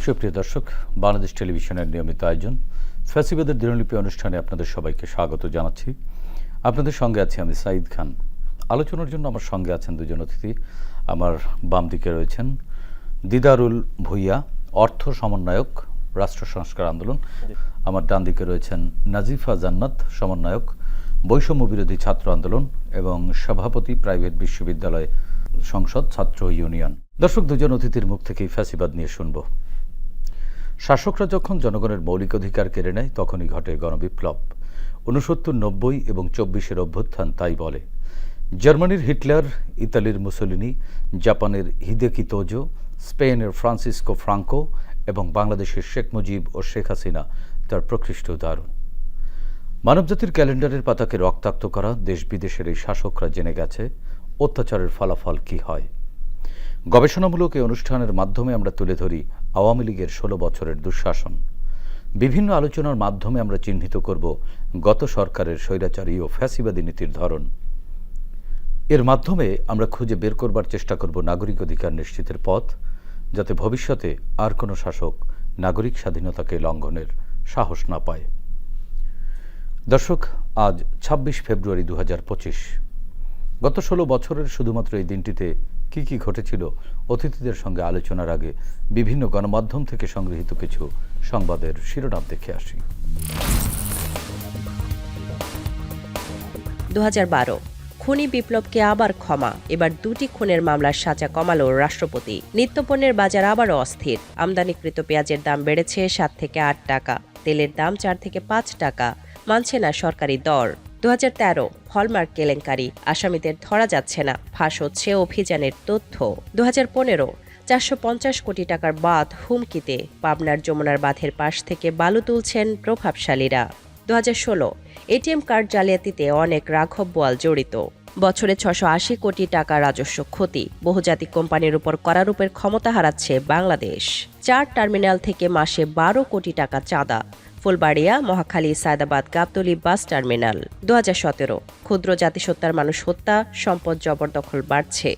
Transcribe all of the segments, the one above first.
সুপ্রিয় দর্শক, বাংলাদেশ টেলিভিশনের নিয়মিত আয়োজন ফ্যাসিবাদের দিনলিপি অনুষ্ঠানে আপনাদের সবাইকে স্বাগত জানাচ্ছি। আপনাদের সঙ্গে আছি আমি সাঈদ খান। আলোচনার জন্য আমার সঙ্গে আছেন দুজন অতিথি। আমার বাম দিকে রয়েছেন দিদারুল ভূঁইয়া, অর্থ সমন্বয়ক, রাষ্ট্র সংস্কার আন্দোলন। আমার ডান দিকে রয়েছেন নাজিফা জান্নাত, সমন্বয়ক, বৈষম্য বিরোধী ছাত্র আন্দোলন এবং সভাপতি, প্রাইভেট বিশ্ববিদ্যালয় সংসদ ছাত্র ইউনিয়ন। দর্শক, দুজন অতিথির মুখ থেকেই ফ্যাসিবাদ নিয়ে শুনব। শাসকরা যখন জনগণের মৌলিক অধিকার কেড়ে নেয় তখনই ঘটে গণবিপ্লব। 69, 90 এবং 24-এর অভ্যুত্থান তাই বলে। জার্মানির হিটলার, ইতালির মুসোলিনি, জাপানের হিদেকি তোজো, স্পেনের ফ্রান্সিসকো ফ্রাঙ্কো এবং বাংলাদেশের শেখ মুজিব ও শেখ হাসিনা তার প্রকৃষ্ট উদাহরণ। মানবজাতির ক্যালেন্ডারের পাতাকে রক্তাক্ত করা দেশ বিদেশের এই শাসকরা জেনে গেছে অত্যাচারের ফলাফল কি হয়। গবেষণামূলক এই অনুষ্ঠানের মাধ্যমে আমরা তুলে ধরি আওয়ামী লীগের 16 বছরের দুঃশাসন। বিভিন্ন আলোচনার মাধ্যমে আমরা চিহ্নিত করব গত সরকারের স্বৈরাচারী ও ফ্যাসিবাদী নীতির ধরন। এর মাধ্যমে আমরা খুঁজে বের করবার চেষ্টা করব নাগরিক অধিকার নিশ্চিতের পথ, যাতে ভবিষ্যতে আর কোনো শাসক নাগরিক স্বাধীনতাকে লঙ্ঘনের সাহস না পায়। দর্শক, আজ 26 ফেব্রুয়ারি 2025। গত 16 বছরের শুধুমাত্র এই দিনটিতে কি কি ঘটেছিল অতিথিদের সঙ্গে আলোচনার আগে বিভিন্ন গণমাধ্যম থেকে সংগৃহীত কিছু সংবাদের শিরোনাম দেখে আসি। 2012 খুনি বিপ্লবকে আবার ক্ষমা, এবার 2টি খুনের মামলার সাজা কমালো রাষ্ট্রপতি। নিত্যপণ্যের বাজার আবারও অস্থির। আমদানিকৃত পেঁয়াজের দাম বেড়েছে 7 থেকে 8 টাকা, তেলের দাম 4 থেকে 5 টাকা, মানছে না সরকারি দর। 2013 হলমার্ক কেলেঙ্কারি, আসামিদের ধরা যাচ্ছে না, ফাঁস হচ্ছে অভিযানের তথ্য। 2015 450 কোটি টাকার বাঁধ হুমকিতে, পাবনার যমুনার বাঁধের পাশ থেকে বালু তুলছেন প্রভাবশালীরা। 2016 এটিএম কার্ড জালিয়াতিতে অনেক রাঘব বোয়াল জড়িত, বছরে 680 কোটি টাকা রাজস্ব ক্ষতি, বহুজাতিক কোম্পানির উপর করারূপের ক্ষমতা হারাচ্ছে বাংলাদেশ। 4 টার্মিনাল থেকে মাসে 12 কোটি টাকা চাঁদা, ফুলবাড়িয়া, মহাখালী, সায়দাবাদ, গাবতলী বাস টার্মিনাল। 2017 ক্ষুদ্র জাতিসত্তার মানুষ হত্যা, সম্পদ জবরদখল বাড়ছে,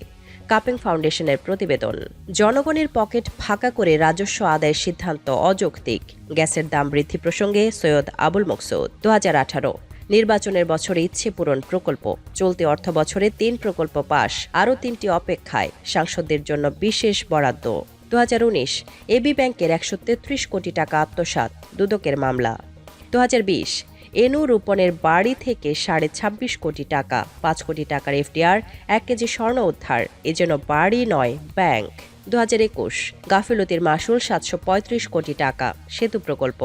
কাপিং ফাউন্ডেশনের প্রতিবেদন। জনগণের পকেট ফাঁকা করে রাজস্ব আদায়ের সিদ্ধান্ত অযৌক্তিক, গ্যাসের দাম বৃদ্ধি প্রসঙ্গে সৈয়দ আবুল মকসুদ। 2018 নির্বাচনের বছরে ইচ্ছে পূরণ প্রকল্প, চলতি অর্থ বছরে 3 প্রকল্প পাস, আরও 3টি অপেক্ষায়, সাংসদদের জন্য বিশেষ বরাদ্দ। 2019 এবি ব্যাংকের 133 কোটি টাকা আত্মসাৎ, দুদকের মামলা। 2020 এনু রূপনের বাড়ি থেকে 26.5 কোটি টাকা, 5 কোটি টাকার এফডিআর, 1 কেজি স্বর্ণ উদ্ধার, এ যেন বাড়ি নয় ব্যাংক। 2021 গাফিলতির মাসুল 735 কোটি টাকা, সেতু প্রকল্প।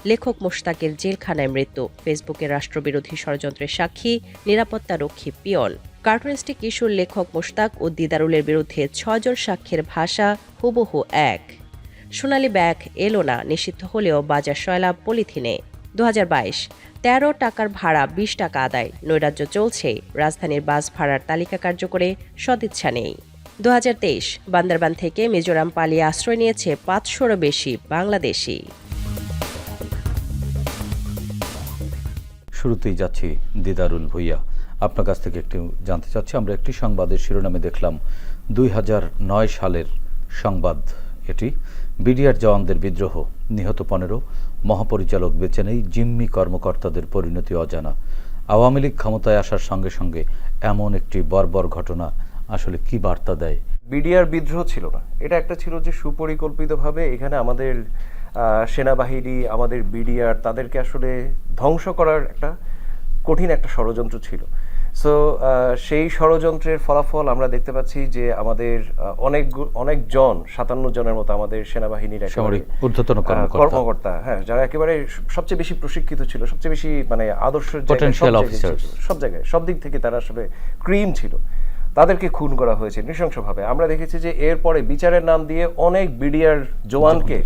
লেখক মোশতাকের জেলখানায় মৃত্যু, ফেসবুকের রাষ্ট্রবিরোধী ষড়যন্ত্রের সাক্ষী নিরাপত্তারক্ষী পিয়ন। কার্টুনিস্টিক কিশোর লেখক মোশতাক ও দিদারুলের বিরুদ্ধে 6 জন সাক্ষীর ভাষা হুবহু এক। সোনালী ব্যাগ এলো না, নিষিদ্ধ হলেও বাজার সয়লাভ পলিথিনে। 2022 13 টাকার ভাড়া 20 টাকা আদায়, নৈরাজ্য চলছে, রাজধানীর বাস ভাড়ার তালিকা কার্যকরে সদিচ্ছা নেই। 2023 বান্দরবান থেকে মিজোরাম পালিয়ে আশ্রয় নিয়েছে 500-রও বেশি বাংলাদেশি। শুরুতেই যাচ্ছি দিদারুল ভূঁইয়া, আপনার কাছ থেকে একটু জানতে চাচ্ছি। আমরা একটি সংবাদের শিরোনামে দেখলাম 2009 সালের সংবাদ, এটি বিডিআর জওয়ানদের বিদ্রোহ, নিহত 15, মহাপরিচালক বেঁচে নেই, জিম্মি কর্মকর্তাদের পরিণতি অজানা। আওয়ামী লীগ ক্ষমতায় আসার সঙ্গে সঙ্গে এমন একটি বর্বর ঘটনা আসলে কি বার্তা দেয়? বিডিআর বিদ্রোহ ছিল না, এটা একটা ছিল যে সুপরিকল্পিতভাবে এখানে আমাদের সেনাবাহিনী, আমাদের বিডিআর, তাদেরকে আসলে ধ্বংস করার একটা কঠিন একটা ষড়যন্ত্র ছিল। সো সেই ষড়যন্ত্রের ফলাফল আমরা দেখতে পাচ্ছি যে আমাদের অনেকজন 57 জনের মতো আমাদের সেনাবাহিনীর ঊর্ধ্বতন কর্মকর্তা, হ্যাঁ, যারা একেবারে সবচেয়ে বেশি প্রশিক্ষিত ছিল, সবচেয়ে বেশি মানে আদর্শ সব জায়গায়, সব দিক থেকে তারা আসলে ক্রিম ছিল, তাদেরকে খুন করা হয়েছে নৃশংসভাবে। আমরা দেখেছি যে এরপরে বিচারের নাম দিয়ে অনেক বিডিআর জওয়ানকে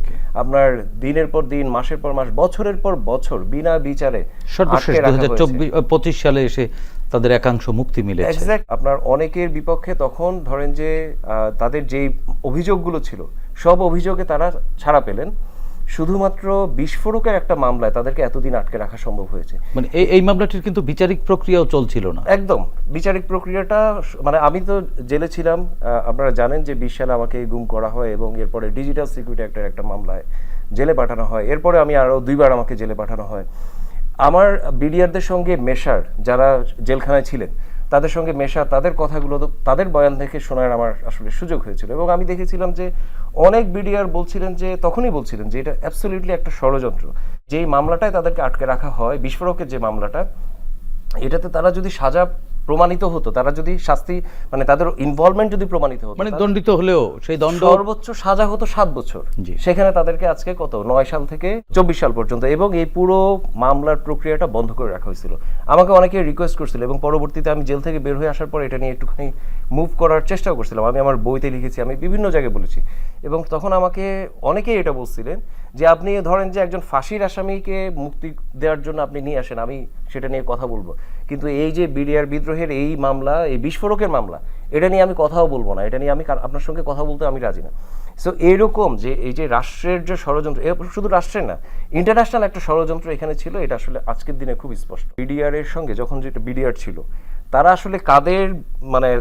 আপনার দিনের পর দিন, মাসের পর মাস, বছরের পর বছর বিনা বিচারে সর্বশেষ 2025 সালে এসে তাদের একাংশ মুক্তি মিলেছে। এক্স্যাক্ট, আপনার অনেকের বিপক্ষে তখন ধরেন যে তাদের যেই অভিযোগগুলো ছিল সব অভিযোগে তারা ছাড়া পেলেন, শুধুমাত্র বিস্ফোরকের একটা মামলায় তাদেরকে এতদিন আটকে রাখা সম্ভব হয়েছে। মানে এই মামলাটির কিন্তু বিচারিক প্রক্রিয়াও চলছিল না। একদম বিচারিক প্রক্রিয়াটা, মানে আমি তো জেলে ছিলাম, আপনারা জানেন যে 20 সালে আমাকে গুম করা হয় এবং এরপরে ডিজিটাল সিকিউরিটি অ্যাক্টের একটা মামলায় জেলে পাঠানো হয়। এরপরে আমি আরও 2বার আমাকে জেলে পাঠানো হয়। আমার বিডিআরদের সঙ্গে মেশার, যারা জেলখানায় ছিলেন তাদের সঙ্গে মেশা, তাদের কথাগুলো তাদের বয়ান থেকে শোনার আমার আসলে সুযোগ হয়েছিল এবং আমি দেখেছিলাম যে অনেক বিডিআর বলছিলেন যে, তখনই বলছিলেন যে এটা অ্যাবসলিউটলি একটা ষড়যন্ত্র। যেই মামলাটায় তাদেরকে আটকে রাখা হয়, বিস্ফোরকের যে মামলাটা, এটাতে তারা যদি সাজা প্রমাণিত হতো, তারা যদি শাস্তি, মানে তাদের ইনভলভমেন্ট যদি প্রমাণিত হতো, মানে দণ্ডিত হলেও সেই দণ্ড সর্বোচ্চ সাজা হতো 7 বছর। সেখানে তাদেরকে আজকে কত 9 সাল থেকে 24 সাল পর্যন্ত, এবং এই পুরো মামলার প্রক্রিয়াটা বন্ধ করে রাখা হয়েছিল। আমাকে অনেকে রিকোয়েস্ট করছিল এবং পরবর্তীতে আমি জেল থেকে বের হয়ে আসার পর এটা নিয়ে একটুখানি মুভ করার চেষ্টাও করছিলাম। আমি আমার বইতে লিখেছি, আমি বিভিন্ন জায়গায় বলেছি, এবং তখন আমাকে অনেকেই এটা বলছিলেন যে আপনি ধরেন যে একজন ফাঁসির আসামিকে মুক্তি দেওয়ার জন্য আপনি নিয়ে আসেন, আমি সেটা নিয়ে কথা বলবো, কিন্তু এই যে বিডিআর বিদ্রোহের এই মামলা, এই বিস্ফোরকের মামলা, এটা নিয়ে আমি কথাও বলবো না, এটা নিয়ে আমি আপনার সঙ্গে কথা বলতে আমি রাজি না। সো এইরকম যে এই যে রাষ্ট্রের যে ষড়যন্ত্র, শুধু রাষ্ট্রের না, ইন্টারন্যাশনাল একটা ষড়যন্ত্র এখানে ছিল, এটা আসলে আজকের দিনে খুব স্পষ্ট। বিডিআর এর সঙ্গে যখন যেটা বিডিআর ছিল, তারা আসলে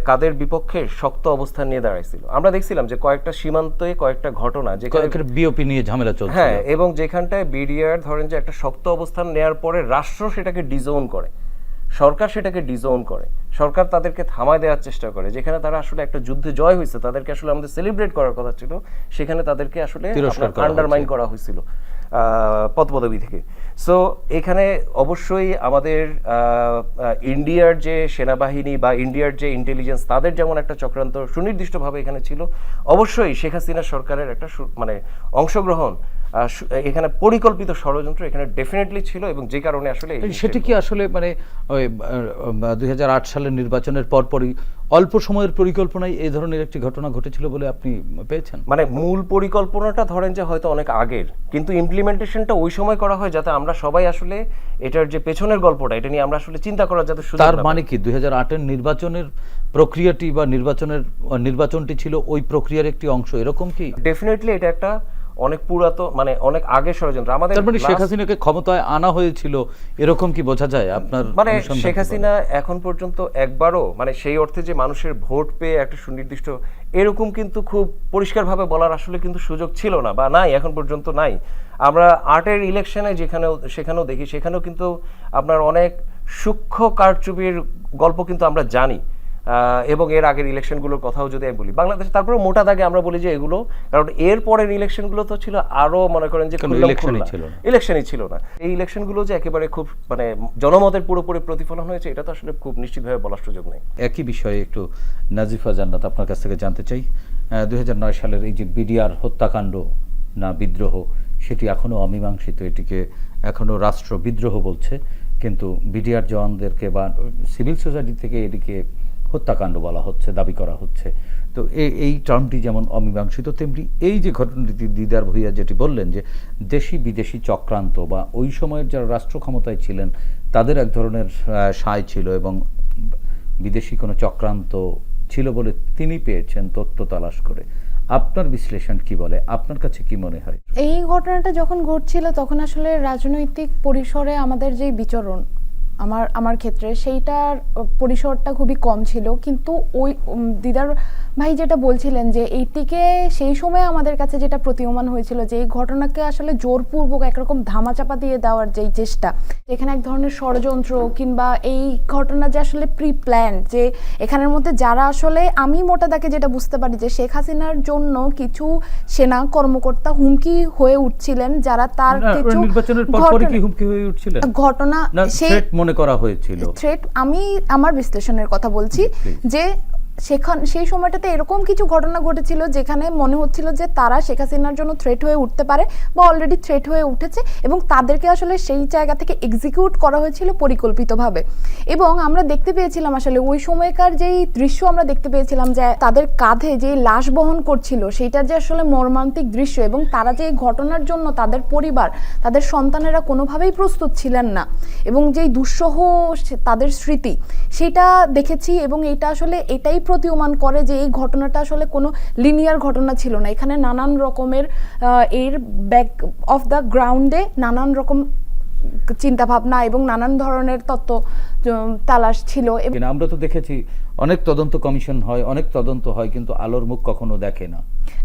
কাদের বিপক্ষে শক্ত অবস্থান নিয়ে দাঁড়াইছিল। আমরা দেখছিলাম যে কয়েকটা সীমান্তে কয়েকটা ঘটনা, যেখানে বিওপি নিয়ে ঝামেলা চলছে, হ্যাঁ, এবং যেখানটায় বিডিআর ধরেন যে একটা শক্ত অবস্থান নেওয়ার পরে রাষ্ট্র সেটাকে ডিজোন করে, সরকার সেটাকে ডিজোন করে, সরকার তাদেরকে থামায় দেওয়ার চেষ্টা করে। যেখানে তারা আসলে একটা যুদ্ধে জয় হয়েছে, তাদেরকে আসলে আমাদের সেলিব্রেট করার কথা ছিল, সেখানে তাদেরকে আসলে আন্ডারমাইন করা হয়েছিল পদপদবি থেকে। সো এখানে অবশ্যই আমাদের ইন্ডিয়ার যে সেনাবাহিনী বা ইন্ডিয়ার যে ইন্টেলিজেন্স, তাদের যেমন একটা চক্রান্ত সুনির্দিষ্টভাবে এখানে ছিল, অবশ্যই শেখ হাসিনা সরকারের একটা মানে অংশগ্রহণ, এখানে পরিকল্পিত ষড়যন্ত্র এখানে ডেফিনেটলি ছিল, এবং যে কারণে আসলে সেটি কি আসলে মানে 2008 সালের নির্বাচনের পরপরই অল্প সময়ের পরিকল্পনায় এই ধরনের একটি ঘটনা ঘটেছিল বলে আপনি পেয়েছেন? মানে মূল পরিকল্পনাটা ধরেন যে হয়তো অনেক আগের, কিন্তু ইমপ্লিমেন্টেশনটা ওই সময় করা হয় যাতে আমরা সবাই আসলে এটার যে পেছনের গল্পটা, এটা নিয়ে আমরা আসলে চিন্তা করার যাতে সুযোগ। তার মানে কি 2008-এর নির্বাচনের প্রক্রিয়াটি বা নির্বাচনটি ছিল ওই প্রক্রিয়ার একটি অংশ, এরকম কি? ডেফিনেটলি এটা একটা অনেক পুরাতন, মানে অনেক আগে ষড়যন্ত্র। আমাদের তার মানে শেখ হাসিনাকে ক্ষমতায় আনা হয়েছিল, এরকম কি বোঝা যায় আপনার? মানে শেখ হাসিনা এখন পর্যন্ত একবারও, মানে সেই অর্থে যে মানুষের ভোট পেয়ে একটা সুনির্দিষ্ট, এরকম কিন্তু খুব পরিষ্কারভাবে বলার আসলে কিন্তু সুযোগ ছিল না, বা নাই, এখন পর্যন্ত নাই। আমরা 8-এর ইলেকশনে সেখানেও দেখি, সেখানেও কিন্তু আপনার অনেক সূক্ষ্ম কারচুপির গল্প কিন্তু আমরা জানি। এবং এর আগের ইলেকশনগুলোর কথাও যদি আমি বলি বাংলাদেশে, তারপরে মোটা দাগে আমরা বলি যে এগুলো, কারণ এর পরের ইলেকশনগুলো তো ছিল আরো, মনে করেন যে ইলেকশনই ছিল না। এই ইলেকশনগুলো যে একেবারে খুব মানে জনমতের পুরোপুরি প্রতিফলন হয়েছে, এটা তো আসলে খুব নিশ্চিতভাবে বলার সুযোগ নেই। একই বিষয়ে একটু নাজিফা জান্নাত আপনার কাছ থেকে জানতে চাই। 2009 সালের এই যে বিডিআর হত্যাকাণ্ড না বিদ্রোহ, সেটি এখনো অমীমাংসিত, এটিকে এখনো রাষ্ট্র বিদ্রোহ বলছে, কিন্তু বিডিআর জওয়ানদেরকে বা সিভিল সোসাইটি থেকে এটিকে হত্যাকাণ্ড বলা হচ্ছে, দাবি করা হচ্ছে। তো এই টার্মটি যেমন অমীমাংসিত, তেমনি এই যে ঘটনাটি দিদার ভূঁইয়া যেটি বললেন যে দেশি বিদেশি চক্রান্ত, বা ওই সময়ের যারা রাষ্ট্র ক্ষমতায় ছিলেন তাদের এক ধরনের সায় ছিল এবং বিদেশি কোনো চক্রান্ত ছিল বলে তিনি পেয়েছেন তথ্য তালাশ করে। আপনার বিশ্লেষণ কি বলে? আপনার কাছে কি মনে হয়? এই ঘটনাটা যখন ঘটছিল তখন আসলে রাজনৈতিক পরিসরে আমাদের যে বিচরণ, আমার ক্ষেত্রে সেইটার পরিসরটা খুবই কম ছিল, কিন্তু ওই দিদার ভাই যেটা বলছিলেন যে এইটিকে সেই সময় আমাদের কাছে যেটা প্রতীয়মান হয়েছিল যে এই ঘটনাকে আসলে জোরপূর্বক একরকম ধামাচাপা দিয়ে দেওয়ার যেই চেষ্টা, এখানে এক ধরনের ষড়যন্ত্র, কিংবা এই ঘটনা যে আসলে প্রি প্ল্যান, যে এখানের মধ্যে যারা আসলে, আমি মোটা দাগে যেটা বুঝতে পারি যে শেখ হাসিনার জন্য কিছু সেনা কর্মকর্তা হুমকি হয়ে উঠছিলেন, যারা তার কিছু ঘটনা সেই মনে করা হয়েছিল থ্রেট। আমি আমার বিশ্লেষণের কথা বলছি যে সেই সময়টাতে এরকম কিছু ঘটনা ঘটেছিল যেখানে মনে হচ্ছিল যে তারা শেখ হাসিনার জন্য থ্রেট হয়ে উঠতে পারে বা অলরেডি থ্রেট হয়ে উঠেছে, এবং তাদেরকে আসলে সেই জায়গা থেকে এক্সিকিউট করা হয়েছিল পরিকল্পিতভাবে। এবং আমরা দেখতে পেয়েছিলাম আসলে ওই সময়কার যেই দৃশ্য আমরা দেখতে পেয়েছিলাম যে তাদের কাঁধে যে লাশ বহন করছিল, সেইটার যে আসলে মর্মান্তিক দৃশ্য, এবং তারা যে এই ঘটনার জন্য তাদের পরিবার, তাদের সন্তানেরা কোনোভাবেই প্রস্তুত ছিলেন না, এবং যেই দুঃসহ তাদের স্মৃতি, সেটা দেখেছি। এবং এইটা আসলে এটাই প্রতীয়মান করে যে এই ঘটনাটা আসলে কোনো লিনিয়ার ঘটনা ছিল না। এখানে নানান রকমের এর ব্যাক অফ দ্য গ্রাউন্ডে নানান রকম চিন্তাভাবনা এবং নানান ধরনের তত্ত্ব তালাশ ছিল। এবং আমরা তো দেখেছি অনেক তদন্ত কমিশন হয়, অনেক তদন্ত হয়, কিন্তু আলোর মুখ কখনো দেখে না।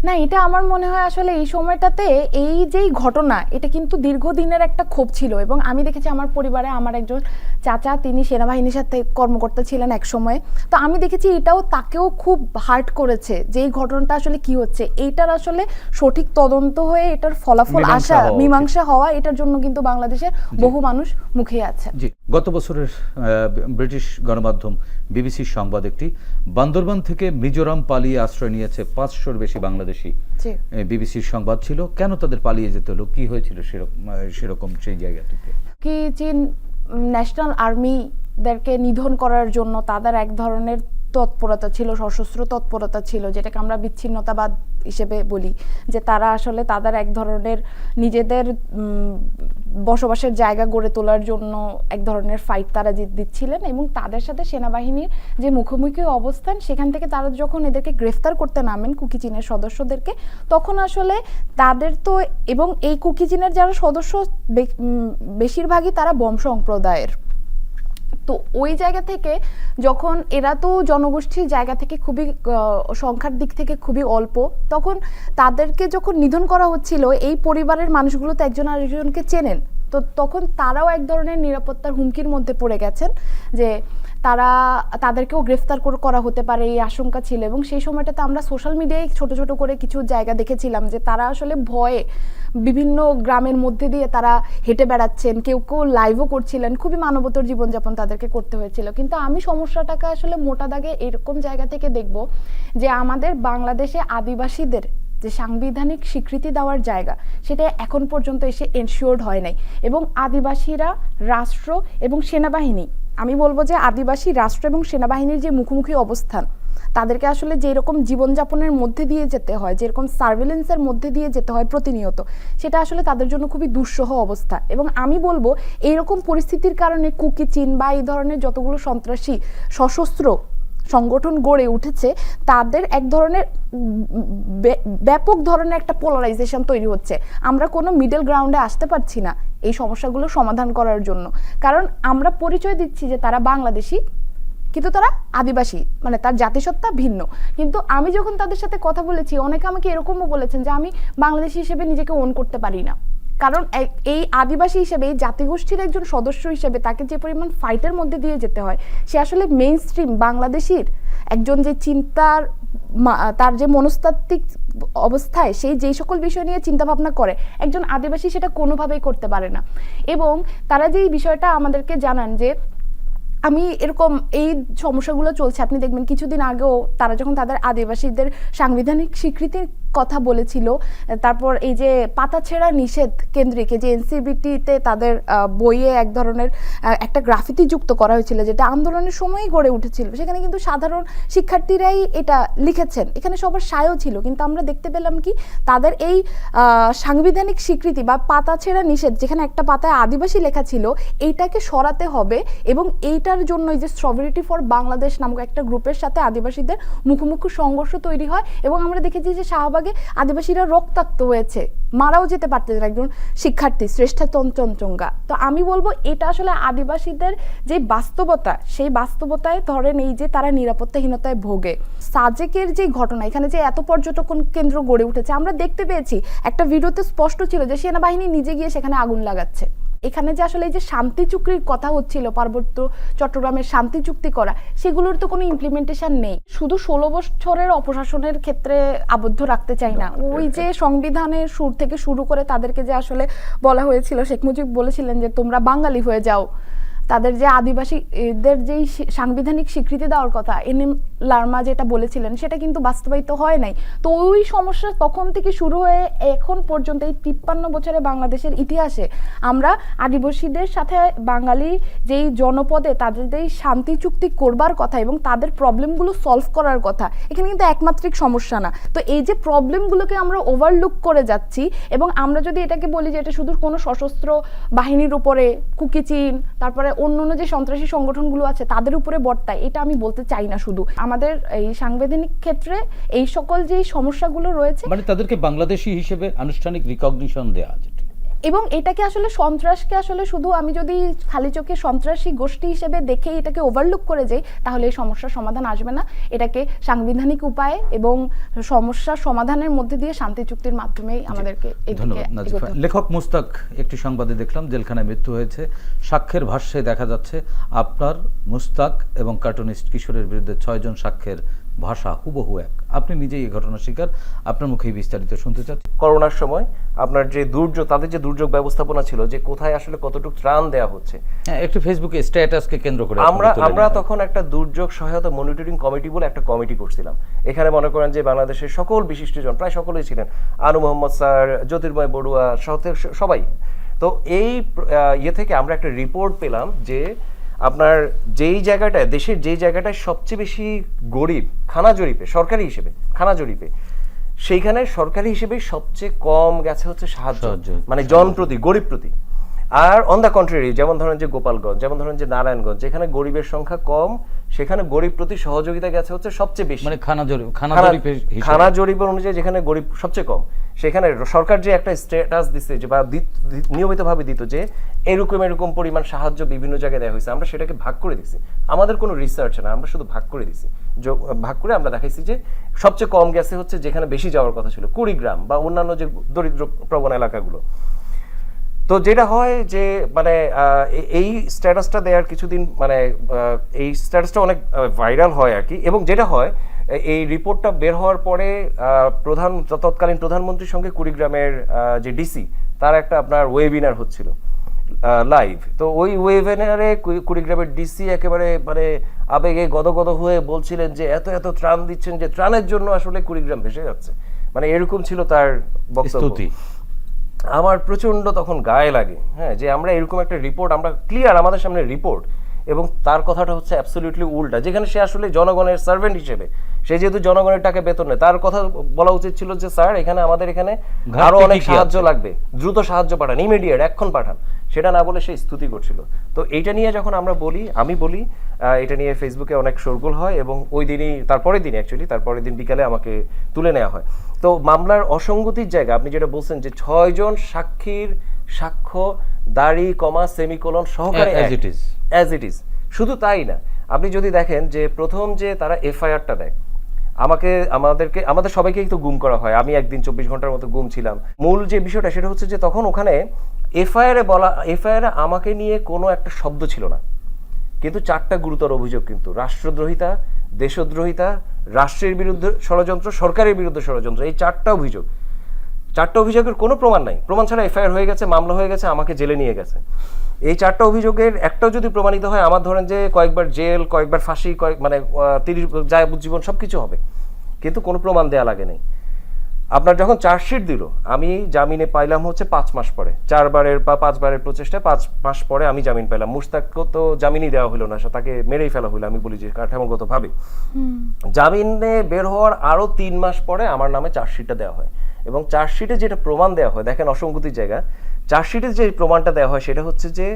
না, এটা আমার মনে হয় আসলে এই সময়টাতে এই যেই ঘটনা, এটা কিন্তু দীর্ঘদিনের একটা ক্ষোভ ছিল। এবং আমি দেখেছি আমার পরিবারে আমার একজন চাচা, তিনি সেনাবাহিনীর সাথে কর্মকর্তা ছিলেন এক সময়। তো আমি দেখেছি এটাও তাকেও খুব হার্ট করেছে যে এই ঘটনাটা আসলে কি হচ্ছে, এইটার আসলে সঠিক তদন্ত হয়ে এটার ফলাফল আসা, মীমাংসা হওয়া, এটার জন্য কিন্তু বাংলাদেশের বহু মানুষ মুখিয়ে আছে। জি, গত বছরের ব্রিটিশ গণমাধ্যম বিবিসির সংবাদ একটি, বান্দরবান থেকে মিজোরাম পালিয়ে আশ্রয় নিয়েছে 500-র বেশি বাংলাদেশি। বিবিসির সংবাদ ছিল, কেন তাদের পালিয়ে যেতে হলো, কি হয়েছিল সেরকম সেই জায়গা থেকে? কি চীন ন্যাশনাল আর্মিদেরকে নিধন করার জন্য তাদের এক ধরনের তৎপরতা ছিল, সশস্ত্র তৎপরতা ছিল, যেটাকে আমরা বিচ্ছিন্নতাবাদ হিসেবে বলি, যে তারা আসলে তাদের এক ধরনের নিজেদের বসবাসের জায়গা গড়ে তোলার জন্য এক ধরনের ফাইট তারা দিচ্ছিলেন। এবং তাদের সাথে সেনাবাহিনীর যে মুখোমুখি অবস্থান, সেখান থেকে তারা যখন এদেরকে গ্রেফতার করতে নামেন কুকি চীনের সদস্যদেরকে, তখন আসলে তাদের তো, এবং এই কুকি চীনের যারা সদস্য বেশিরভাগই তারা বম সম্প্রদায়ের। তো ওই জায়গা থেকে যখন এরা তো জনগোষ্ঠীর জায়গা থেকে খুবই সংখ্যার দিক থেকে খুবই অল্প, তখন তাদেরকে যখন নিধন করা হচ্ছিল, এই পরিবারের মানুষগুলো তো একজন আরেকজনকে চেনেন, তো তখন তারাও এক ধরনের নিরাপত্তার হুমকির মধ্যে পড়ে গেছেন যে তাদেরকেও গ্রেফতার করা হতে পারে, এই আশঙ্কা ছিল। এবং সেই সময়টাতে আমরা সোশ্যাল মিডিয়ায় ছোট ছোট করে কিছু জায়গা দেখেছিলাম যে তারা আসলে ভয়ে বিভিন্ন গ্রামের মধ্যে দিয়ে তারা হেঁটে বেড়াচ্ছেন, কেউ কেউ লাইভও করছিলেন, খুবই মানবতর জীবনযাপন তাদেরকে করতে হয়েছিল। কিন্তু আমি সমস্যাটাকে আসলে মোটা দাগে এরকম জায়গা থেকে দেখব যে আমাদের বাংলাদেশে আদিবাসীদের যে সাংবিধানিক স্বীকৃতি দেওয়ার জায়গা, সেটা এখন পর্যন্ত এসে এনশিওর্ড হয় নাই। এবং আদিবাসীরা রাষ্ট্র এবং সেনাবাহিনী, আমি বলবো যে আদিবাসী রাষ্ট্র এবং সেনাবাহিনীর যে মুখোমুখি অবস্থান, তাদেরকে আসলে যেরকম জীবনযাপনের মধ্যে দিয়ে যেতে হয়, যেরকম সার্ভেলেন্সের মধ্যে দিয়ে যেতে হয় প্রতিনিয়ত, সেটা আসলে তাদের জন্য খুবই দুঃসহ অবস্থা। এবং আমি বলবো এইরকম পরিস্থিতির কারণে কুকি চীন বা এই ধরনের যতগুলো সন্ত্রাসী সশস্ত্র সংগঠন গড়ে উঠেছে, তাদের এক ধরনের ব্যাপক ধরনের একটা পোলারাইজেশন তৈরি হচ্ছে। আমরা কোনো মিডল গ্রাউন্ডে আসতে পারছি না এই সমস্যাগুলো সমাধান করার জন্য, কারণ আমরা পরিচয় দিচ্ছি যে তারা বাংলাদেশি, কিন্তু তারা আদিবাসী, মানে তার জাতিসত্তা ভিন্ন। কিন্তু আমি যখন তাদের সাথে কথা বলেছি, অনেকে আমাকে এরকমও বলেছেন যে আমি বাংলাদেশি হিসেবে নিজেকে ওন করতে পারি না, কারণ এই আদিবাসী হিসেবে, এই জাতিগোষ্ঠীর একজন সদস্য হিসেবে তাকে যে পরিমাণ ফাইটের মধ্যে দিয়ে যেতে হয়, সে আসলে মেইন স্ট্রিম বাংলাদেশির একজন যে চিন্তার, তার যে মনস্তাত্ত্বিক অবস্থায় সেই যেই সকল বিষয় নিয়ে চিন্তা ভাবনা করে, একজন আদিবাসী সেটা কোনোভাবেই করতে পারে না। এবং তারা যে এই বিষয়টা আমাদেরকে জানান যে আমি এরকম এই সমস্যাগুলো চলছে, আপনি দেখবেন কিছুদিন আগেও তারা যখন তাদের আদিবাসীদের সাংবিধানিক স্বীকৃতির কথা বলেছিল, তারপর এই যে পাতাছেঁড়া নিষেধ কেন্দ্রিক যে এনসিবিটিতে তাদের বইয়ে এক ধরনের একটা গ্রাফিতি যুক্ত করা হয়েছিল, যেটা আন্দোলনের সময়ই গড়ে উঠেছিল, সেখানে কিন্তু সাধারণ শিক্ষার্থীরাই এটা লিখেছেন, এখানে সবার সায়ও ছিল। কিন্তু আমরা দেখতে পেলাম কি, তাদের এই সাংবিধানিক স্বীকৃতি বা পাতাছেঁড়া নিষেধ, যেখানে একটা পাতায় আদিবাসী লেখা ছিল, এইটাকে সরাতে হবে। এবং এইটার জন্য এই যে সভেরিটি ফর বাংলাদেশ নামক একটা গ্রুপের সাথে আদিবাসীদের মুখোমুখি সংঘর্ষ তৈরি হয়। এবং আমরা দেখেছি যে শাহবাগে আদিবাসীরা রক্তাক্ত হয়েছে, মারাও যেতে পারতেন একজন শিক্ষার্থী শ্রেষ্ঠা চঞ্চঙ্গা। তো আমি বলবো এটা আসলে আদিবাসীদের যে বাস্তবতা, সেই বাস্তবতায় ধরেন এই যে তারা নিরাপত্তাহীনতায় ভোগে। সাজেকের যে ঘটনা, এখানে যে এত পর্যটন কেন্দ্র গড়ে উঠেছে, আমরা দেখতে পেয়েছি একটা ভিডিওতে স্পষ্ট ছিল যে সেনাবাহিনী নিজে গিয়ে সেখানে আগুন লাগাচ্ছে। এখানে যে আসলে এই যে শান্তি চুক্তির কথা হচ্ছিল, পার্বত্য চট্টগ্রামের শান্তি চুক্তি করা, সেগুলোর তো কোনো ইমপ্লিমেন্টেশন নেই। শুধু 16 বছরের অপশাসনের ক্ষেত্রে আবদ্ধ রাখতে চাই না, ওই যে সংবিধানের সুর থেকে শুরু করে তাদেরকে যে আসলে বলা হয়েছিল, শেখ মুজিব বলেছিলেন যে তোমরা বাঙালি হয়ে যাও, তাদের যে আদিবাসীদের যেই সাংবিধানিক স্বীকৃতি দেওয়ার কথা এনএম লারমা যেটা বলেছিলেন, সেটা কিন্তু বাস্তবায়িত হয় নাই। তো ওই সমস্যা তখন থেকে শুরু হয়ে এখন পর্যন্ত এই 53 বছরে বাংলাদেশের ইতিহাসে আমরা আদিবাসীদের সাথে বাঙালি যেই জনপদে তাদের যেই শান্তি চুক্তি করবার কথা এবং তাদের প্রবলেমগুলো সলভ করার কথা, এখানে কিন্তু একমাত্রিক সমস্যা না। তো এই যে প্রবলেমগুলোকে আমরা ওভারলুক করে যাচ্ছি, এবং আমরা যদি এটাকে বলি যে এটা শুধু কোনো সশস্ত্র বাহিনীর উপরে, কুকি চীন, তারপরে অন্য অন্য যে সন্ত্রাসী সংগঠনগুলো আছে তাদের উপরে বর্তায়, এটা আমি বলতে চাই না। শুধু আমাদের এই সাংবিধানিক ক্ষেত্রে এই সকল যে সমস্যাগুলো রয়েছে, মানে তাদেরকে বাংলাদেশি হিসেবে আনুষ্ঠানিক রিকগনিশন দেওয়া যেটা, এবং এটাকে আসলে সন্ত্রাসকে আসলে শুধু আমি যদি খালি চোখে সন্ত্রাসী গোষ্ঠী হিসেবে দেখে এটাকে ওভারলুক করে যাই, তাহলে এই সমস্যার সমাধান আসবে না। এটাকে সাংবিধানিক উপায়ে এবং সমস্যার সমাধানের মধ্যে দিয়ে শান্তি চুক্তির মাধ্যমেই আমাদেরকে ধন্যবাদ নাজিফা। লেখক মুস্তাক, একটি সংবাদে দেখলাম জেলখানায় মৃত্যু হয়েছে। সাক্ষ্যের ভাষ্যে দেখা যাচ্ছে আপনার, মুস্তাক এবং কার্টুনিস্ট কিশোরের বিরুদ্ধে 6 জন সাক্ষ্যের ভাষা হুবহু এক। আপনি নিজেই এই ঘটনার শিকার, আপনার মুখেই বিস্তারিত শুনতে চাচ্ছি। করোনার সময় আপনার যে দুর্যোগ, তাদের যে দুর্যোগ ব্যবস্থাপনা ছিল, যে কোথায় আসলে কতটুকু ত্রাণ দেওয়া হচ্ছে, হ্যাঁ, একটু ফেসবুকে স্ট্যাটাসকে কেন্দ্র করে আমরা তখন একটা দুর্যোগ সহায়তা মনিটরিং কমিটি বলে একটা কমিটি করছিলাম। এখানে মনে করেন যে বাংলাদেশের সকল বিশিষ্টজন, প্রায় সকলেই ছিলেন, আনু মোহাম্মদ স্যার, জ্যোতির্ময় বড়ুয়া, সবাই। তো এই ইয়ে থেকে আমরা একটা রিপোর্ট পেলাম যে আপনার যেই জায়গাটায়, দেশের যেই জায়গাটায় সবচেয়ে বেশি গরিব, খানা জরিপে, সরকারি হিসেবে খানা জরিপে, সেইখানে সরকারি হিসেবে সবচেয়ে কম গেছে হচ্ছে সাহায্য, মানে জনপ্রতি, গরিব প্রতি। আর অন দ্য কন্ট্রারি, যেমন ধরেন যে গোপালগঞ্জ, যেমন ধরেন যে নারায়ণগঞ্জ, যেখানে গরিবের সংখ্যা কম, সেখানে গরিব প্রতি সহযোগিতা গেছে হচ্ছে সবচেয়ে বেশি, মানে খানা জরিপ অনুযায়ী যেখানে গরিব সবচেয়ে কম, সেখানে সরকার যে একটা স্ট্যাটাস দিচ্ছে, যে বা নিয়মিতভাবে দিত যে এরকম পরিমাণ সাহায্য বিভিন্ন জায়গায় দেওয়া হয়েছে, আমরা সেটাকে ভাগ করে দিচ্ছি। আমাদের কোনো রিসার্চ না, আমরা শুধু ভাগ করে দিচ্ছি। ভাগ করে আমরা দেখাইছি যে সবচেয়ে কম গেছে হচ্ছে যেখানে বেশি যাওয়ার কথা ছিল, কুড়িগ্রাম বা অন্যান্য যে দরিদ্র প্রবণ এলাকাগুলো। তো যেটা হয় যে মানে এই স্ট্যাটাসটা দেওয়ার কিছুদিন, মানে এই স্ট্যাটাসটা অনেক ভাইরাল হয় আর কি। এবং যেটা হয়, এই রিপোর্টটা বের হওয়ার পরে তৎকালীন প্রধানমন্ত্রীর সঙ্গে কুড়িগ্রামের যে ডিসি, তার একটা আপনার ওয়েবিনার হচ্ছিল লাইভ। তো ওই ওয়েবিনারে কুড়িগ্রামের ডিসি একেবারে মানে আবেগে গদগদ হয়ে বলছিলেন যে এত এত ত্রাণ দিচ্ছেন যে ত্রাণের জন্য আসলে কুড়িগ্রাম ভেসে যাচ্ছে, মানে এরকম ছিল তার বক্তব্য। আমার প্রচন্ড তখন গায়ে লাগে, হ্যাঁ, যে আমরা এরকম একটা রিপোর্ট, আমরা ক্লিয়ার আমাদের সামনে রিপোর্ট, এবং তার কথাটা হচ্ছে অ্যাবসলিউটলি উল্টা। যেখানে সে আসলে জনগণের সার্ভেন্ট হিসেবে, সে যেহেতু জনগণের টাকা বেতন নেয়, তার কথা বলা উচিত ছিল যে স্যার এখানে আমাদের এখানে আরো অনেক সাহায্য লাগবে, দ্রুত সাহায্য পাঠান, ইমিডিয়েট, এখন পাঠান। সেটা না বলে সে স্তুতি করছিল। তো এইটা নিয়ে যখন আমি বলি, এটা নিয়ে ফেসবুকে অনেক শোরগোল হয়, এবং ওই দিনই, তারপরের দিন বিকালে আমাকে তুলে নেওয়া হয়। তো মামলার অসঙ্গতির জায়গা, আপনি যেটা বলছেন যে 6 জন সাক্ষীর সাক্ষ্য দাড়ি কমা সেমিকোলন সহকারে অ্যাজ ইট ইজ। শুধু তাই না, আপনি যদি দেখেন যে প্রথম যে তারা এফআইআরটা দেয়, আমাদের সবাইকে তো গুম করা হয়। আমি একদিন 24 ঘন্টার মতো গুম ছিলাম। মূল যে বিষয়টা সেটা হচ্ছে যে তখন ওখানে এফআইআরে আমাকে নিয়ে কোনো একটা শব্দ ছিল না, কিন্তু 4টা গুরুতর অভিযোগ, কিন্তু রাষ্ট্রদ্রোহিতা, দেশদ্রোহিতা, রাষ্ট্রের বিরুদ্ধে ষড়যন্ত্র, সরকারের বিরুদ্ধে ষড়যন্ত্র, এই 4টা অভিযোগের কোনো প্রমাণ নাই। প্রমাণ ছাড়া এফআইআর হয়ে গেছে, মামলা হয়ে গেছে, আমাকে জেলে নিয়ে গেছে। এই 4টা অভিযোগের একটাও যদি প্রমাণিত হয়, আমার ধরেন যে কয়েকবার জেল, কয়েকবার ফাঁসি, মানে 30 যাবজ্জীবন সবকিছু হবে, কিন্তু কোনো প্রমাণ দেয়া লাগে নাই। আপনার যখন চার্জশিট দিল, আমি জামিনে পাইলাম হচ্ছে 5 মাস পরে, 5 বারের প্রচেষ্টায় 5 মাস পরে আমি জামিন পেলাম। মুশতাককে তো জামিনই দেওয়া হলো না, তাকে মেরেই ফেলা হলো, আমি বলি যে কাঠামোগত ভাবে। জামিনে বের হওয়ার আরো 3 মাস পরে আমার নামে চার্জশিটটা দেওয়া হয়, এবং চার্জশিটে যেটা প্রমাণ দেওয়া হয়, দেখেন অসঙ্গতির জায়গা, চার্জশিটে যে প্রমাণটা দেওয়া হয় সেটা হচ্ছে যে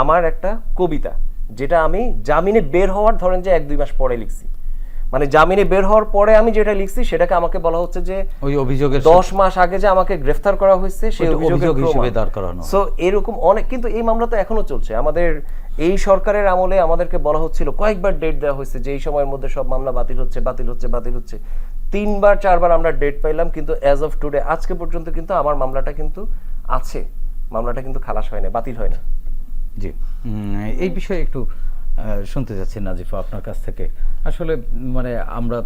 আমার একটা কবিতা, যেটা আমি জামিনে বের হওয়ার ধরেন যে 1-2 মাস পরে লিখছি। মানে জামিনে বের হওয়ার পরে আমি যেটা লিখছি সেটাকে আমাকে বলা হচ্ছে যে ওই অভিযোগের 10 মাস আগে যে আমাকে গ্রেফতার করা হয়েছে সেই অভিযোগের হিসেবে দাঁড় করানো। সো এরকম অনেক, কিন্তু এই মামলা তো এখনো চলছে। আমাদের এই সরকারের আমলে আমাদেরকে বলা হচ্ছিল, কয়েকবার ডেট দেওয়া হয়েছে যে এই সময়ের মধ্যে সব মামলা বাতিল হচ্ছে। 3বার 4বার আমরা ডেট পাইলাম, কিন্তু অ্যাজ অফ টুডে, আজকে পর্যন্ত কিন্তু আমার মামলাটা কিন্তু আছে, মামলাটা কিন্তু খালাস হয় না, বাতিল হয় না। জি, এই বিষয়ে একটু শুনতে যাচ্ছি নাজিফা আপনার কাছ থেকে। আসলে মানে আমরা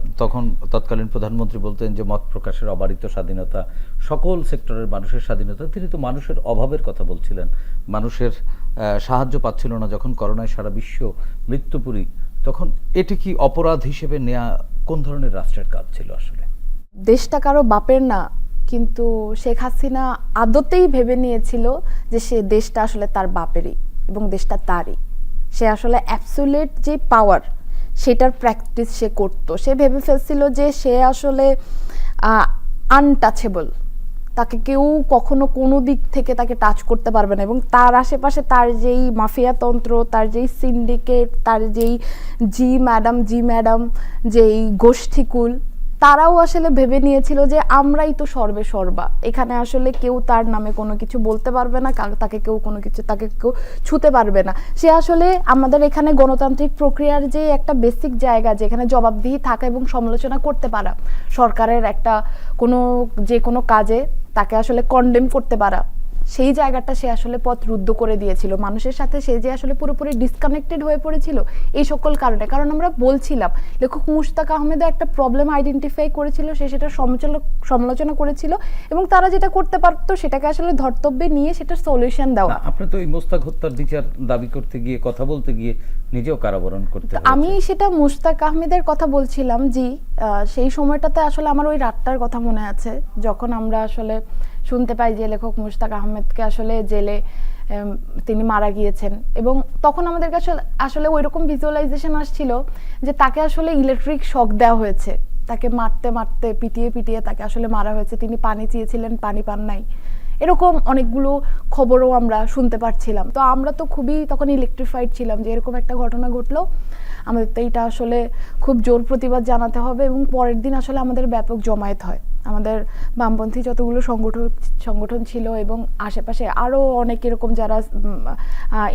তৎকালীন প্রধানমন্ত্রী বলতেন যে মত প্রকাশের অবারিত স্বাধীনতা, সকল সেক্টরের মানুষের স্বাধীনতা। তিনি তো মানুষের অভাবের কথা বলছিলেন, মানুষের সাহায্য পাচ্ছিল না যখন করোনায় সারা বিশ্ব মৃত্যুপুরী, তখন এটি কি অপরাধ হিসেবে নেওয়া কোন ধরনের রাষ্ট্রের কাজ ছিল? আসলে দেশটা কারো বাপের না, কিন্তু শেখ হাসিনা আদতেই ভেবে নিয়েছিল যে সে দেশটা আসলে তার বাপেরই এবং দেশটা তারই। সে আসলে অ্যাবসোলিউট যে পাওয়ার সেটার প্র্যাকটিস সে করতো। সে ভেবে ফেলছিল যে সে আসলে আনটাচেবল, তাকে কেউ কখনো কোনো দিক থেকে তাকে টাচ করতে পারবে না, এবং তার আশেপাশে তার যেই মাফিয়াতন্ত্র, তার যেই সিন্ডিকেট, তার যেই জি ম্যাডাম যেই গোষ্ঠীকুল, তারাও আসলে ভেবে নিয়েছিল যে আমরাই তো সর্বে সর্বা, এখানে আসলে কেউ তার নামে কোনো কিছু বলতে পারবে না, তাকে কেউ কোনো কিছু, তাকে কেউ ছুতে পারবে না। সে আসলে আমাদের এখানে গণতান্ত্রিক প্রক্রিয়ার যে একটা বেসিক জায়গা, যেখানে জবাবদিহি থাকা এবং সমালোচনা করতে পারা, সরকারের একটা যে কোনো কাজে তাকে আসলে কন্ডেম করতে পারা, সেই জায়গাটা সে আসলে পথ রুদ্ধ করে দিয়েছিল। মানুষের সাথে সে যে আসলে পুরোপুরি ডিসকানেক্টেড হয়ে পড়েছিল এই সকল কারণে, কারণ আমরা বলছিলাম, লেখক মুশতাক আহমেদও একটা প্রবলেম আইডেন্টিফাই করেছিল, সে সেটা সমালোচনা করেছিল, এবং তারা যেটা করতে পারতো সেটাকে আসলে ধর্তব্যে নিয়ে সেটার সলিউশন দেওয়া। আপনি তো এই মোস্তাক হত্যার বিচার দাবি করতে গিয়ে, কথা বলতে গিয়ে নিজেও কারাবরণ করতে হয়েছে। আমি সেটা মুশতাক আহমেদের কথা বলছিলাম, জি সেই সময়টাতে আসলে আমার ওই রাতটার কথা মনে আছে, যখন আমরা আসলে শুনতে পাই যে লেখক মুশতাক আহমেদকে আসলে জেলে তিনি মারা গিয়েছেন, এবং তখন আমাদের কাছে আসলে ওই রকম ভিজুয়ালাইজেশন আসছিল যে তাকে আসলে ইলেকট্রিক শক দেওয়া হয়েছে, তাকে মারতে মারতে পিটিয়ে তাকে আসলে মারা হয়েছে, তিনি পানি চেয়েছিলেন, পানি পান নাই, এরকম অনেকগুলো খবরও আমরা শুনতে পাচ্ছিলাম। তো আমরা তো খুবই তখন ইলেকট্রিফাইড ছিলাম যে এরকম একটা ঘটনা ঘটলো, আমাদের তো এইটা আসলে খুব জোর প্রতিবাদ জানাতে হবে। এবং পরের দিন আসলে আমাদের ব্যাপক জমায়েত হয়, আমাদের বামপন্থী যতগুলো সংগঠন ছিল এবং আশেপাশে আরও অনেক এরকম যারা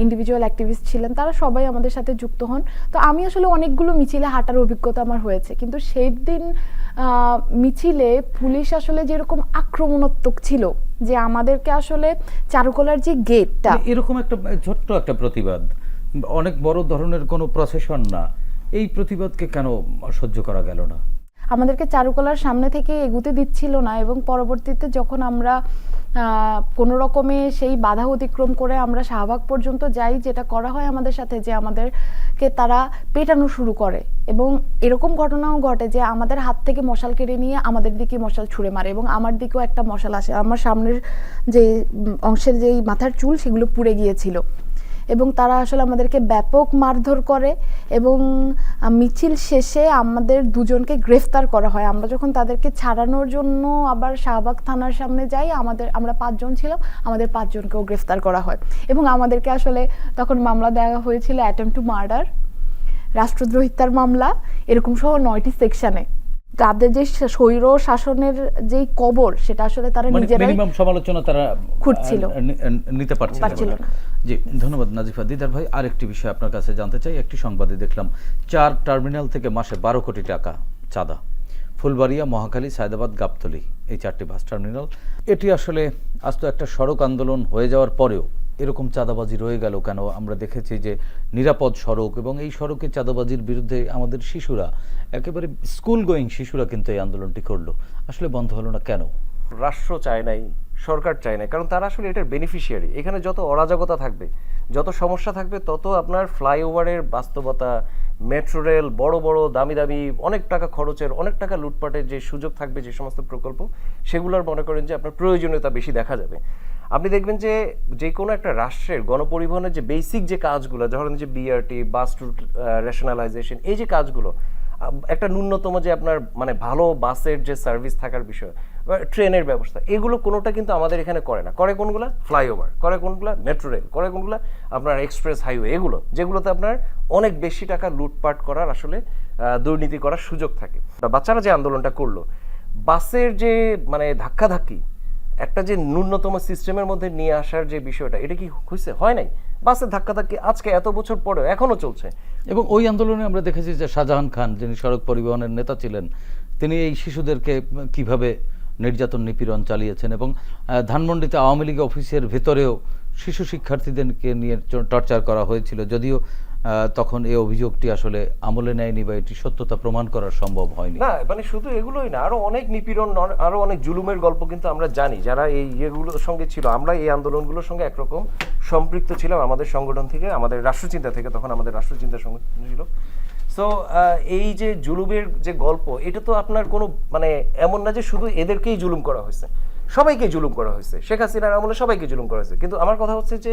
ইন্ডিভিজুয়াল অ্যাক্টিভিস্ট ছিলেন, তারা সবাই আমাদের সাথে যুক্ত হন। তো আমি আসলে অনেকগুলো মিছিলে হাঁটার অভিজ্ঞতা আমার হয়েছে, কিন্তু সেই দিন মিছিলে পুলিশ আসলে যেরকম আক্রমণাত্মক ছিল, যে আমাদেরকে আসলে চারুকলার যে গেটটা, এরকম একটা ছোট্ট একটা প্রতিবাদ, অনেক বড় ধরনের কোনো প্রসেশন না, এই প্রতিবাদকে কেন সহ্য করা গেল না? আমাদেরকে চারুকলার সামনে থেকে এগুতে দিচ্ছিল না, এবং পরবর্তীতে যখন আমরা কোনো রকমে সেই বাধা অতিক্রম করে আমরা শাহবাগ পর্যন্ত যাই, যেটা করা হয় আমাদের সাথে, যে আমাদেরকে তারা পেটানো শুরু করে, এবং এরকম ঘটনাও ঘটে যে আমাদের হাত থেকে মশাল কেড়ে নিয়ে আমাদের দিকে মশাল ছুঁড়ে মারে, এবং আমার দিকেও একটা মশাল আসে, আমার সামনের যে অংশের যেই মাথার চুল সেগুলো পুড়ে গিয়েছিল, এবং তারা আসলে আমাদেরকে ব্যাপক মারধর করে, এবং মিছিল শেষে আমাদের দুজনকে গ্রেফতার করা হয়। আমরা যখন তাদেরকে ছাড়ানোর জন্য আবার শাহবাগ থানার সামনে যাই, আমরা 5 জন ছিলাম, আমাদের 5 জনকেও গ্রেফতার করা হয়, এবং আমাদেরকে আসলে তখন মামলা দেওয়া হয়েছিল অ্যাটেম্পট টু মার্ডার, রাষ্ট্রদ্রোহিতার মামলা, এরকম সহ 9টি সেকশনে। তাদের যে স্বৈর শাসনের যেই কবর, সেটা আসলে তারা নিজেরাই, মিনিমাম সমালোচনা তারা খুঁজছিল, নিতে পারছিল না। জি, ধন্যবাদ নাজিফা। দিদার ভাই, আরেকটি বিষয় আপনার কাছে জানতে চাই। একটি সংবাদে দেখলাম 4 টার্মিনাল থেকে মাসে 12 কোটি টাকা চাঁদা, ফুলবাড়িয়া, মহাখালী, সায়দাবাদ, গাবতলী, এই 4টি বাস টার্মিনাল। এটি আসলে আজ তো একটা সড়ক আন্দোলন হয়ে যাওয়ার পরেও এরকম চাঁদাবাজি রয়ে গেল কেন? আমরা দেখেছি যে নিরাপদ সড়ক, এবং এই সড়কে চাঁদাবাজির বিরুদ্ধে আমাদের শিশুরা, একেবারে স্কুল গোয়িং শিশুরা কিন্তু এই আন্দোলনটি করলো, আসলে বন্ধ হলো না কেন? রাষ্ট্র চায় নাই, সরকার চায় না, কারণ তারা আসলে এটার বেনিফিশিয়ারি। এখানে যত অরাজকতা থাকবে, যত সমস্যা থাকবে, তত আপনার ফ্লাইওভারের বাস্তবতা, মেট্রো রেল, বড় বড় দামি দামি অনেক টাকা খরচের, অনেক টাকা লুটপাটের যে সুযোগ থাকবে, যে সমস্ত প্রকল্প, সেগুলোর মনে করেন যে আপনার প্রয়োজনীয়তা বেশি দেখা যাবে। আপনি দেখবেন যে কোনো একটা রাষ্ট্রের গণপরিবহনের যে বেসিক যে কাজগুলো, ধরেন যে বিআরটি, বাস রুট রেশনালাইজেশন, এই যে কাজগুলো, একটা ন্যূনতম যে আপনার মানে ভালো বাসের যে সার্ভিস থাকার বিষয়, ট্রেনের ব্যবস্থা, এগুলো কোনোটা কিন্তু আমাদের এখানে করে না। করে কোনগুলা? ফ্লাইওভার করে, কোনগুলা মেট্রো রেল করে, কোনগুলা আপনার এক্সপ্রেস হাইওয়ে, এগুলো যেগুলোতে আপনার অনেক বেশি টাকা লুটপাট করার, আসলে দুর্নীতি করার সুযোগ থাকে। বাচ্চারা যে আন্দোলনটা করলো, বাসের যে মানে ধাক্কাধাক্কি, একটা যে ন্যূনতম সিস্টেমের মধ্যে নিয়ে আসার যে বিষয়টা, এটা কি হয়েছে? হয় নাই। বাসের ধাক্কাধাক্কি আজকে এত বছর পরেও এখনো চলছে। এবং ওই আন্দোলনে আমরা দেখেছি যে শাহজাহান খান, যিনি সড়ক পরিবহনের নেতা ছিলেন, তিনি এই শিশুদেরকে কিভাবে নির্যাতন নিপীড়ন চালিয়েছেন, এবং ধানমন্ডিতে আওয়ামী লীগ অফিসের ভেতরেও শিশু শিক্ষার্থীদেরকে নিয়ে টর্চার করা হয়েছিল, যদিও তখন এই অভিযোগটি আসলে আমলে নেয়নি বা এটি সত্যতা প্রমাণ করা সম্ভব হয়নি। না, মানে শুধু এগুলোই না, আরো অনেক নিপীড়ন, আরো অনেক জুলুমের গল্প কিন্তু আমরা জানি, যারা এই ইয়েগুলোর সঙ্গে ছিল। আমরা এই আন্দোলনগুলোর সঙ্গে একরকম সম্পৃক্ত ছিলাম আমাদের সংগঠন থেকে, আমাদের রাষ্ট্রচিন্তা থেকে, তখন আমাদের রাষ্ট্রচিন্তা সংগঠন ছিল। সো এই যে জুলুমের যে গল্প, এটা তো আপনার কোনো মানে এমন না যে শুধু এদেরকেই জুলুম করা হয়েছে। সবাইকে জুলুম করা হয়েছে, শেখ হাসিনার আমলে সবাইকে জুলুম করা হয়েছে। কিন্তু আমার কথা হচ্ছে যে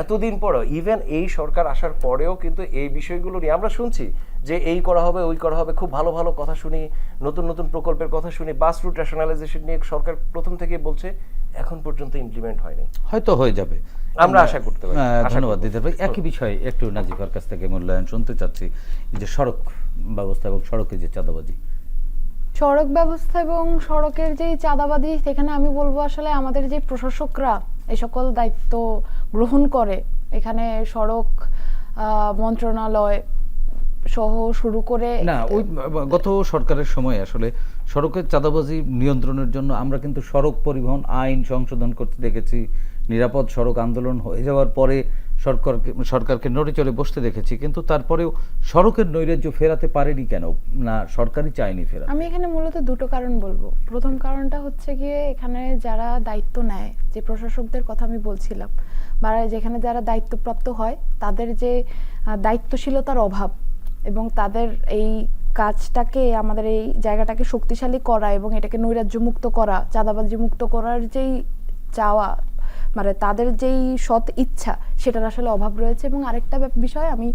এতদিন পরেও, ইভেন এই সরকার আসার পরেও কিন্তু এই বিষয়গুলো নিয়ে আমরা শুনছি যে এই করা হবে, ওই করা হবে, খুব ভালো ভালো কথা শুনি, নতুন নতুন প্রকল্পের কথা শুনি, বাস রুট রেশনালাইজেশন নিয়ে সরকার প্রথম থেকে বলছে, এখন পর্যন্ত ইমপ্লিমেন্ট হয়নি। হয়তো হয়ে যাবে, আমরা আশা করতে পারি। ধন্যবাদ দিদার ভাই। একই বিষয়ে একটু নাজিফার কাছ থেকে মূল্যায়ন শুনতে চাচ্ছি, এই যে সড়ক ব্যবস্থা এবং সড়কে যে চাঁদাবাজি। সড়ক ব্যবস্থা এবং সড়কের যে চাঁদাবাজি, সেখানে আমি বলবো আসলে আমাদের যে প্রশাসকরা এই সকল দায়িত্ব গ্রহণ করে, এখানে সড়ক মন্ত্রণালয় সহ শুরু করে না, ওই গত সরকারের সময় আসলে সড়কের চাঁদাবাজি নিয়ন্ত্রণের জন্য আমরা কিন্তু সড়ক পরিবহন আইন সংশোধন করতে দেখেছি, নিরাপদ সড়ক আন্দোলন হয়ে যাওয়ার পরে সরকারকে নড়ে চড়ে বসতে দেখেছি, কিন্তু তারপরেও সড়কের নৈরাজ্য ফেরাতে পারেনি কেন? না সরকারই চায়নি ফেরাতে? আমি এখানে মূলত দুটো কারণ বলবো। প্রথম কারণটা হচ্ছে গিয়ে এখানে যারা দায়িত্ব নেয়, যে প্রশাসকদের কথা আমি বলছিলাম, বা যেখানে যারা দায়িত্বপ্রাপ্ত হয়, তাদের যে দায়িত্বশীলতার অভাব এবং তাদের এই কাজটাকে, আমাদের এই জায়গাটাকে শক্তিশালী করা এবং এটাকে নৈরাজ্য মুক্ত করা, চাঁদাবাজি মুক্ত করার যেই চাওয়া, মানে তাদের যেই সৎ ইচ্ছা, সেটার আসলে অভাব রয়েছে। এবং আরেকটা বিষয় আমি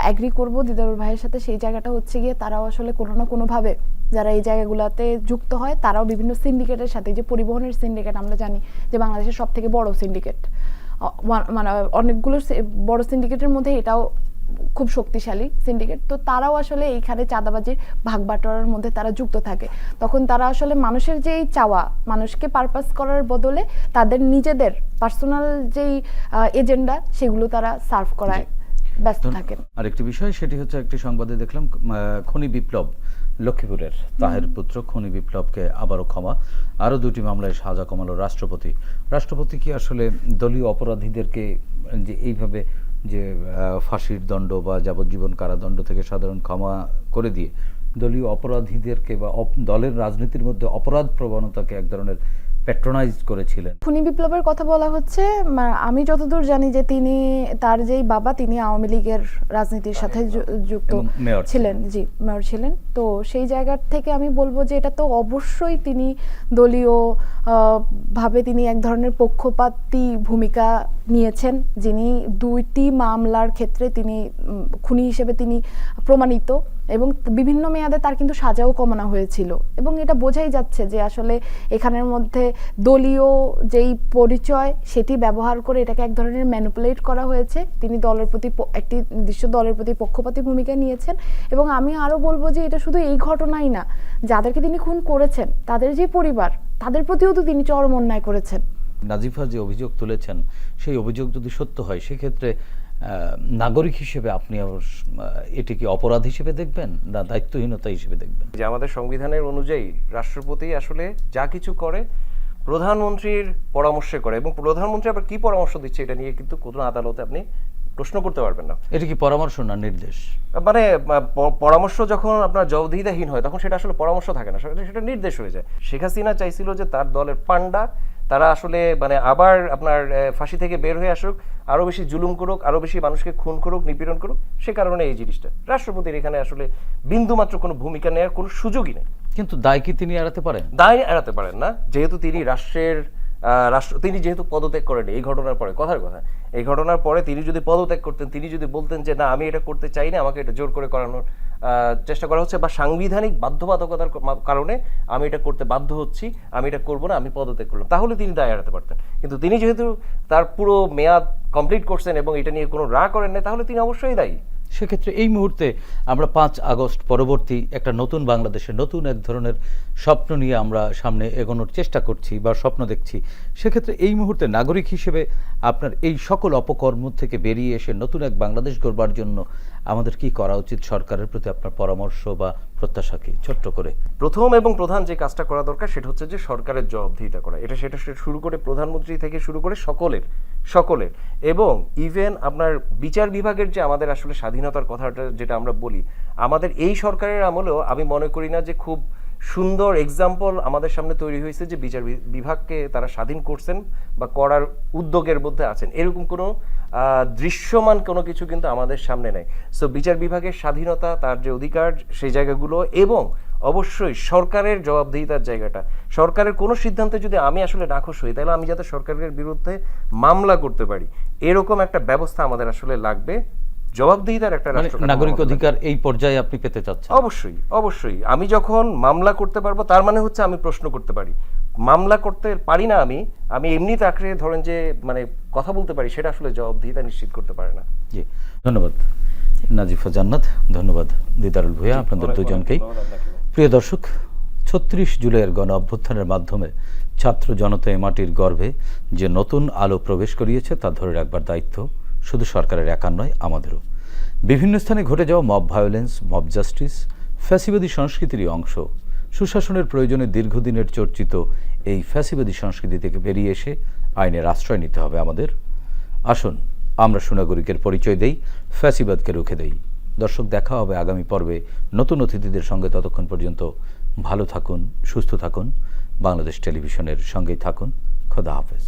অ্যাগ্রি করব দিদারুল ভাইয়ের সাথে, সেই জায়গাটা হচ্ছে গিয়ে তারাও আসলে কোনো না কোনোভাবে, যারা এই জায়গাগুলোতে যুক্ত হয়, তারাও বিভিন্ন সিন্ডিকেটের সাথে, যে পরিবহনের সিন্ডিকেট আমরা জানি যে বাংলাদেশের সব থেকে বড় সিন্ডিকেট, মানে অনেকগুলো বড় সিন্ডিকেটের মধ্যে এটাও খুব শক্তিশালী সিন্ডিকেট, তো তারাও আসলে এইখানে চাঁদাবাজির ভাগ বাটোয়ারার মধ্যে তারা যুক্ত থাকে। তখন তারা আসলে মানুষের যেই চাওয়া, মানুষকে পারপাস করার বদলে তাদের নিজেদের পার্সোনাল যেই এজেন্ডা, সেগুলো তারা সার্ভ করায় ব্যস্ত থাকেন। আরেকটি বিষয়, সেটি হচ্ছে একটি সংবাদে দেখলাম খনি বিপ্লব, লক্ষ্মীপুরের তাহের পুত্র খনি বিপ্লবকে আবারও ক্ষমা, আরও 2টি মামলায় সাজা কমালো রাষ্ট্রপতি। রাষ্ট্রপতি কি আসলে দলীয় অপরাধীদেরকে যে এইভাবে যে ফাঁসির দণ্ড বা যাবজ্জীবন কারাদণ্ড থেকে সাধারণ ক্ষমা করে দিয়ে দলীয় অপরাধীদেরকে বা দলের রাজনীতির মধ্যে অপরাধ প্রবণতাকে এক ধরনের প্যাট্রোনাইজ করেছিলেন? খুনি বিপ্লবের কথা বলা হচ্ছে, আমি যতদূর জানি যে তিনি, তার যেই বাবা, তিনি আওয়ামী লীগের রাজনীতির সাথে যুক্ত ছিলেন, জি মেয়র ছিলেন। তো সেই জায়গা থেকে আমি বলবো যে এটা তো অবশ্যই তিনি দলীয় ভাবে তিনি এক ধরনের পক্ষপাতী ভূমিকা নিয়েছেন, যিনি 2টি মামলার ক্ষেত্রে তিনি খুনি হিসেবে তিনি প্রমাণিত, এবং বিভিন্ন মেয়াদে তার কিন্তু সাজাও কমানো হয়েছিল। এবং এটা বোঝাই যাচ্ছে যে আসলে এখানের মধ্যে দলীয় যেই পরিচয়, সেটি ব্যবহার করে এটাকে এক ধরনের ম্যানিপুলেট করা হয়েছে। তিনি দলের প্রতি, একটি নির্দিষ্ট দলের প্রতি পক্ষপাতী ভূমিকা নিয়েছেন। এবং আমি আরও বলবো যে এটা শুধু এই ঘটনাই না, যাদেরকে তিনি খুন করেছেন তাদের যে পরিবার, তাদের প্রতিও তো তিনি চরম অন্যায় করেছেন। নাজিফা যে অভিযোগ তুলেছেন, সেই অভিযোগ যদি সত্য হয়, সেক্ষেত্রে নাগরিক হিসেবে আপনি এটি কি অপরাধ হিসেবে দেখবেন না দায়িত্বহীনতা হিসেবে দেখবেন? যে আমাদের সংবিধানের অনুযায়ী রাষ্ট্রপতি আসলে যা কিছু করে প্রধানমন্ত্রীর পরামর্শে করে, এবং প্রধানমন্ত্রী আবার কি পরামর্শ দিচ্ছে এটা নিয়ে কিন্তু কোনো আদালতে আপনি প্রশ্ন করতে পারবেন না। এটি কি পরামর্শ না নির্দেশ? মানে পরামর্শ যখন আপনার জবাবদিহিতাহীন হয়, তখন সেটা আসলে পরামর্শ থাকে না, সেটা নির্দেশ হয়ে যায়। শেখ হাসিনা চাইছিল যে তার দলের পান্ডা তারা আসলে মানে আবার আপনার ফাঁসি থেকে বের হয়ে আসুক, আরো বেশি জুলুম করুক, আরো বেশি মানুষকে খুন করুক, নিপীড়ন করুক। সে কারণে এই জিনিসটা রাষ্ট্রপতির এখানে আসলে বিন্দুমাত্র কোনো ভূমিকা নেওয়ার কোনো সুযোগই নেই। কিন্তু দায় কি তিনি এড়াতে পারেন? দায় এড়াতে পারেন না, যেহেতু তিনি তিনি যেহেতু পদত্যাগ করেন এই ঘটনার পরে। কথার কথা, এই ঘটনার পরে তিনি যদি পদত্যাগ করতেন, তিনি যদি বলতেন যে না আমি এটা করতে চাই না, আমাকে এটা জোর করে করানোর চেষ্টা করা হচ্ছে, বা সাংবিধানিক বাধ্যবাধকতার কারণে আমি এটা করতে বাধ্য হচ্ছি, আমি এটা করবো না, আমি পদত্যাগ করলাম, তাহলে তিনি দায় এড়াতে পারতেন। কিন্তু তিনি যেহেতু তার পুরো মেয়াদ কমপ্লিট করছেন এবং এটা নিয়ে কোনো রাগ করেন না, তাহলে তিনি অবশ্যই দায়ী। সেক্ষেত্রে এই মুহূর্তে আমরা 5 আগস্ট পরবর্তী একটা নতুন বাংলাদেশের নতুন এক ধরনের স্বপ্ন নিয়ে আমরা সামনে এগোনোর চেষ্টা করছি বা স্বপ্ন দেখছি। সেক্ষেত্রে এই মুহূর্তে নাগরিক হিসেবে আপনার এই সকল অপকর্ম থেকে বেরিয়ে এসে নতুন এক বাংলাদেশ গড়বার জন্য আমাদের কি করা উচিত? সরকারের প্রতি আপনার পরামর্শ বা প্রত্যাশা কি, ছোট্ট করে? প্রথম এবং প্রধান যে কাজটা করা দরকার সেটা হচ্ছে যে সরকারের জবাবদিহিতা করা। সেটা শুরু করে প্রধানমন্ত্রী থেকে শুরু করে সকলের এবং ইভেন আপনার বিচার বিভাগের যে আমাদের আসলে স্বাধীনতার কথাটা যেটা আমরা বলি, আমাদের এই সরকারের আমলেও আমি মনে করি না যে খুব সুন্দর এক্সাম্পল আমাদের সামনে তৈরি হয়েছে যে বিচার বিভাগকে তারা স্বাধীন করছেন বা করার উদ্যোগের মধ্যে আছেন, এরকম কোনো দৃশ্যমান কোনো কিছু কিন্তু আমাদের সামনে নেই। সো বিচার বিভাগের স্বাধীনতা, তার যে অধিকার, সেই জায়গাগুলো, এবং অবশ্যই সরকারের জবাবদিহিতার জায়গাটা, সরকারের কোনো সিদ্ধান্তে যদি আমি আসলে নাখোশ হই, তাহলে আমি যাতে সরকারের বিরুদ্ধে মামলা করতে পারি, এরকম একটা ব্যবস্থা আমাদের আসলে লাগবে। জবাবদিহিতার একটা মানে রাষ্ট্র কাঠামো নাগরিক আমাদের অধিকার এই পর্যায়ে আপনি পেতে চাচ্ছেন? অবশ্যই অবশ্যই। আমি যখন মামলা করতে পারবো, তার মানে হচ্ছে আমি প্রশ্ন করতে পারি। মামলা করতে পারি না, আমি এমনি তাকে ধরেন যে মানে কথা বলতে পারি, সেটা আসলে জবাবদিহিতা নিশ্চিত করতে পারে না। জি, ধন্যবাদ নাজিফা জান্নাত, ধন্যবাদ দিদারুল ভূঁইয়া, আপনাদের দুজনকেই। প্রিয় দর্শক, ৩৬ জুলাইয়ের গণ অভ্যুত্থানের মাধ্যমে ছাত্র জনতা এ মাটির গর্ভে যে নতুন আলো প্রবেশ করিয়েছে তা ধরে রাখবার দায়িত্ব শুধু সরকারের একার নয়, আমাদেরও। বিভিন্ন স্থানে ঘটে যাওয়া মব ভায়োলেন্স, মব জাস্টিস ফ্যাসিবাদী সংস্কৃতিরই অংশ। সুশাসনের প্রয়োজনে দীর্ঘদিনের চর্চিত এই ফ্যাসিবাদী সংস্কৃতি থেকে বেরিয়ে এসে আইনের আশ্রয় নিতে হবে আমাদের। আসুন আমরা সুনাগরিকের পরিচয় দেই, ফ্যাসিবাদকে রুখে দেই। দর্শক, দেখা হবে আগামী পর্বে নতুন অতিথিদের সঙ্গে। ততক্ষণ পর্যন্ত ভালো থাকুন, সুস্থ থাকুন, বাংলাদেশ টেলিভিশনের সঙ্গেই থাকুন। খোদা হাফেজ।